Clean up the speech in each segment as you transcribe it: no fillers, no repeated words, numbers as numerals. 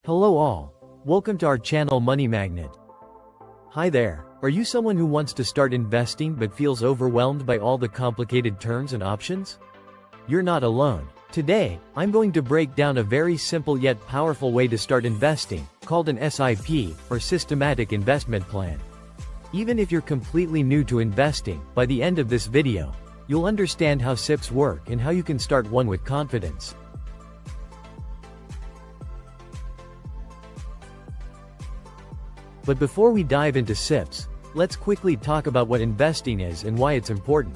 Hello all. Welcome to our channel Money Magnet. Hi there. Are you someone who wants to start investing but feels overwhelmed by all the complicated terms and options? You're not alone. Today, I'm going to break down a very simple yet powerful way to start investing, called an SIP, or Systematic Investment Plan. Even if you're completely new to investing, by the end of this video, you'll understand how SIPs work and how you can start one with confidence. But before we dive into SIPs, let's quickly talk about what investing is and why it's important.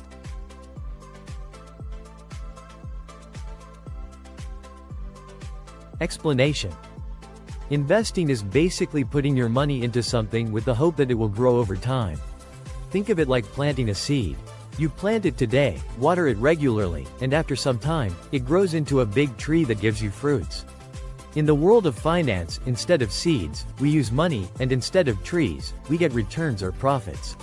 Explanation. Investing is basically putting your money into something with the hope that it will grow over time. Think of it like planting a seed. You plant it today, water it regularly, and after some time, it grows into a big tree that gives you fruits. In the world of finance, instead of seeds, we use money, and instead of trees, we get returns or profits.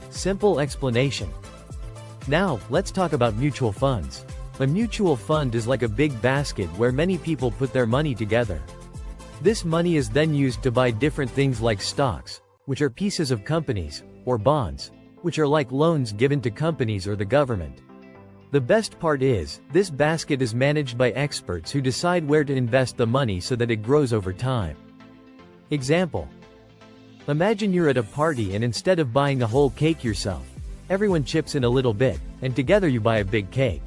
Simple explanation. Now, let's talk about mutual funds. A mutual fund is like a big basket where many people put their money together. This money is then used to buy different things like stocks, which are pieces of companies, or bonds, which are like loans given to companies or the government. The best part is, this basket is managed by experts who decide where to invest the money so that it grows over time. Example. Imagine you're at a party and instead of buying a whole cake yourself, everyone chips in a little bit, and together you buy a big cake.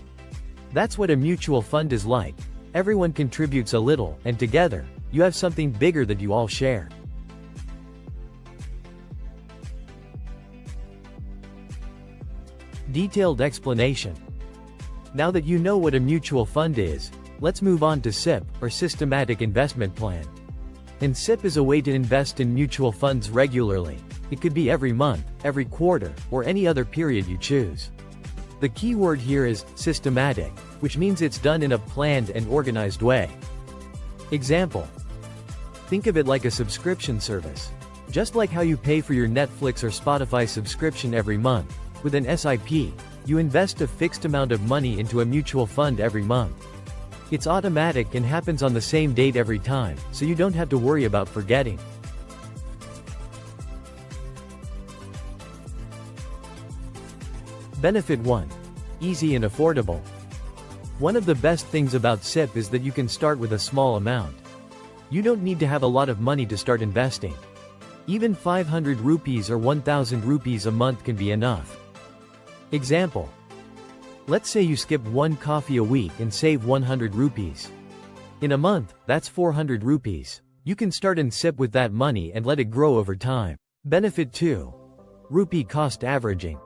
That's what a mutual fund is like. Everyone contributes a little, and together, you have something bigger that you all share. Detailed explanation. Now that you know what a mutual fund is, let's move on to SIP, or Systematic Investment Plan. And SIP is a way to invest in mutual funds regularly. It could be every month, every quarter, or any other period you choose. The key word here is systematic, which means it's done in a planned and organized way. Example. Think of it like a subscription service. Just like how you pay for your Netflix or Spotify subscription every month, with an SIP, you invest a fixed amount of money into a mutual fund every month. It's automatic and happens on the same date every time, so you don't have to worry about forgetting. Benefit 1. Easy and affordable. One of the best things about SIP is that you can start with a small amount. You don't need to have a lot of money to start investing. Even 500 rupees or 1000 rupees a month can be enough. Example. Let's say you skip one coffee a week and save 100 rupees. In a month, that's 400 rupees. You can start in SIP with that money and let it grow over time. Benefit 2. Rupee cost averaging.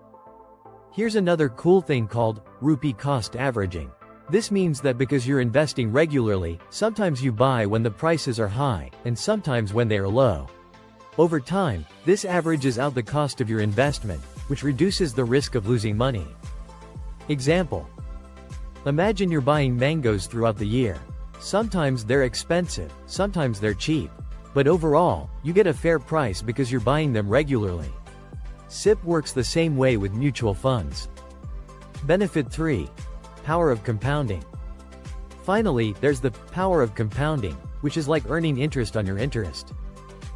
Here's another cool thing called rupee cost averaging. This means that because you're investing regularly, sometimes you buy when the prices are high, and sometimes when they are low. Over time, this averages out the cost of your investment, which reduces the risk of losing money. Example. Imagine you're buying mangoes throughout the year. Sometimes they're expensive, sometimes they're cheap. But overall, you get a fair price because you're buying them regularly. SIP works the same way with mutual funds. Benefit 3. Power of compounding. Finally, there's the power of compounding, which is like earning interest on your interest.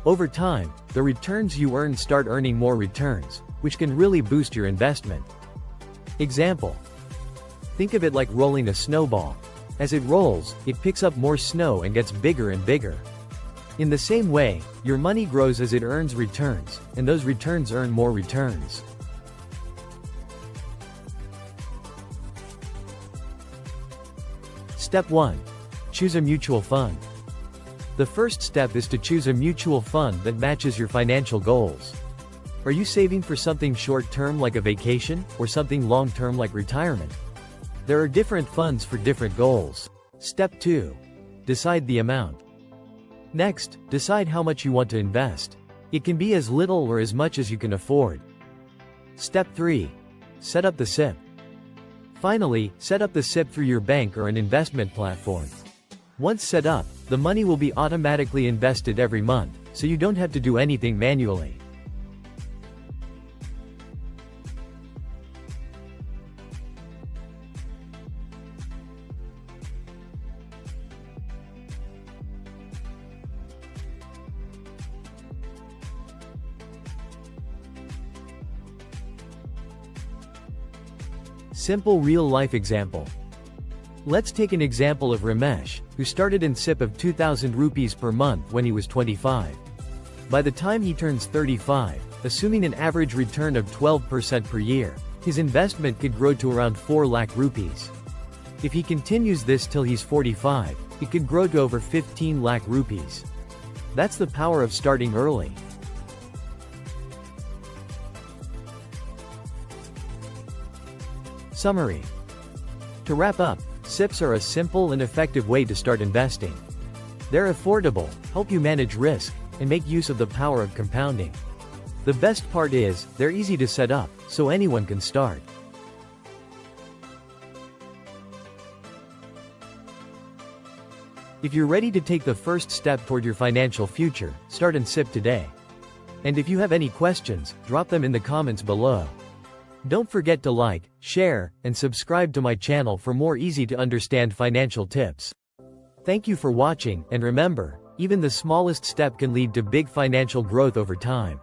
Over time, the returns you earn start earning more returns, which can really boost your investment. Example. Think of it like rolling a snowball. As it rolls, it picks up more snow and gets bigger and bigger. In the same way, your money grows as it earns returns, and those returns earn more returns. Step 1. Choose a mutual fund. The first step is to choose a mutual fund that matches your financial goals. Are you saving for something short-term like a vacation, or something long-term like retirement? There are different funds for different goals. Step 2. Decide the amount. Next, decide how much you want to invest. It can be as little or as much as you can afford. Step 3. Set up the SIP. Finally, set up the SIP through your bank or an investment platform. Once set up, the money will be automatically invested every month, so you don't have to do anything manually. Simple real-life example. Let's take an example of Ramesh, who started in SIP of 2000 rupees per month when he was 25. By the time he turns 35, assuming an average return of 12% per year, his investment could grow to around 4 lakh rupees. If he continues this till he's 45, it could grow to over 15 lakh rupees. That's the power of starting early. Summary. To wrap up, SIPs are a simple and effective way to start investing. They're affordable, help you manage risk, and make use of the power of compounding. The best part is, they're easy to set up, so anyone can start. If you're ready to take the first step toward your financial future, start in SIP today. And if you have any questions, drop them in the comments below. Don't forget to like, share, and subscribe to my channel for more easy-to-understand financial tips. Thank you for watching, and remember, even the smallest step can lead to big financial growth over time.